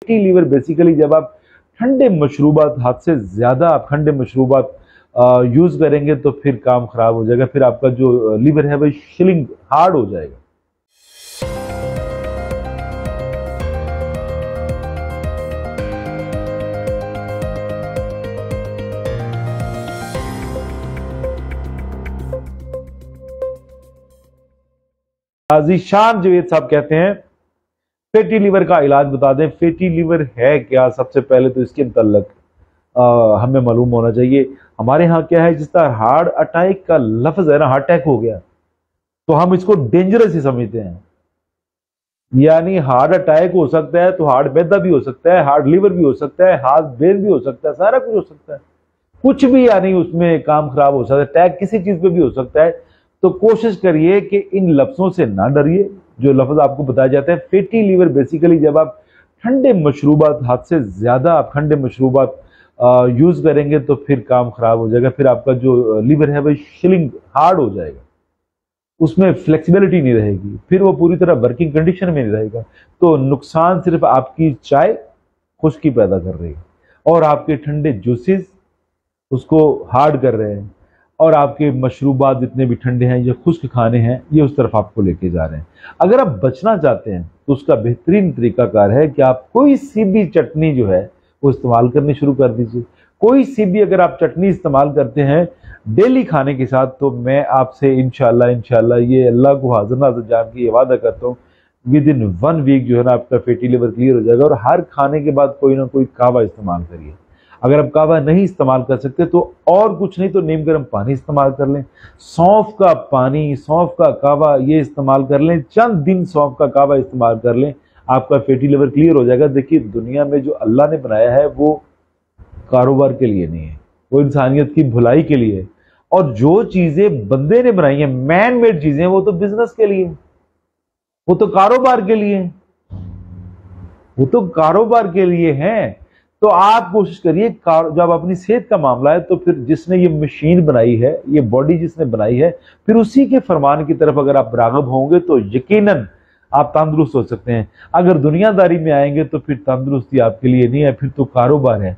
Fatty liver basically जब आप ठंडे मशरूबात, हद से ज़्यादा आप ठंडे मशरूबात यूज़ करेंगे तो फिर काम ख़राब हो जाएगा, फिर आपका जो लीवर है वो शिलिंग हार्ड हो जाएगा। ज़ीशान जावेद साहब कहते हैं फैटी लीवर का इलाज बता दें। फैटी लीवर है क्या? सबसे पहले तो इसके मुतल्लक हमें मालूम होना चाहिए। हमारे यहाँ क्या है, जिस तरह हार्ट अटैक का लफ्ज है ना, हार्ट अटैक हो गया तो हम इसको डेंजरस ही समझते हैं। यानी हार्ट अटैक हो सकता है तो हार्ट मैदा भी हो सकता है, हार्ट लीवर भी हो सकता है, हार्ट ब्रेन भी हो सकता है, सारा कुछ हो सकता है, कुछ भी यानी उसमें काम खराब हो सकता है, अटैक किसी चीज पे भी हो सकता है। तो कोशिश करिए कि इन लफ्जों से ना डरिए जो लफ्ज आपको बताया जाता है। फैटी लीवर बेसिकली जब आप ठंडे मशरूबात, हद से ज्यादा आप ठंडे मशरूबात यूज करेंगे तो फिर काम खराब हो जाएगा, फिर आपका जो लीवर है वो शिलिंग हार्ड हो जाएगा, उसमें फ्लेक्सिबिलिटी नहीं रहेगी, फिर वो पूरी तरह वर्किंग कंडीशन में नहीं रहेगा। तो नुकसान सिर्फ आपकी चाय खुश्की पैदा कर रही है और आपके ठंडे जूसेस उसको हार्ड कर रहे हैं, और आपके मशरूबात जितने भी ठंडे हैं, ये खुश्क खाने हैं, ये उस तरफ आपको लेके जा रहे हैं। अगर आप बचना चाहते हैं तो उसका बेहतरीन तरीकाकार है कि आप कोई सी भी चटनी जो है वो इस्तेमाल करनी शुरू कर दीजिए। कोई सी भी अगर आप चटनी इस्तेमाल करते हैं डेली खाने के साथ, तो मैं आपसे इंशाल्लाह ये अल्लाह को हाजिर नाज़िर जान के ये वादा करता हूँ, विद इन 1 वीक जो है ना आपका फैटी लिवर क्लियर हो जाएगा। और हर खाने के बाद कोई ना कोई कावा इस्तेमाल करिए। अगर आप कावा नहीं इस्तेमाल कर सकते तो और कुछ नहीं तो नीम गर्म पानी इस्तेमाल कर लें, सौंफ का पानी, सौंफ का कावा ये इस्तेमाल कर लें, चंद दिन सौंफ का कावा इस्तेमाल कर लें, आपका फैटी लिवर क्लियर हो जाएगा। देखिए, दुनिया में जो अल्लाह ने बनाया है वो कारोबार के लिए नहीं है, वो इंसानियत की भलाई के लिए है। और जो चीजें बंदे ने बनाई हैं, मैन मेड चीजें, वो तो बिजनेस के लिए, वो तो कारोबार के लिए, वो तो कारोबार के लिए हैं। तो आप कोशिश करिए, जब अपनी सेहत का मामला है तो फिर जिसने ये मशीन बनाई है, ये बॉडी जिसने बनाई है, फिर उसी के फरमान की तरफ अगर आप राग़िब होंगे तो यकीनन आप तंदुरुस्त हो सकते हैं। अगर दुनियादारी में आएंगे तो फिर तंदुरुस्ती आपके लिए नहीं है, फिर तो कारोबार है।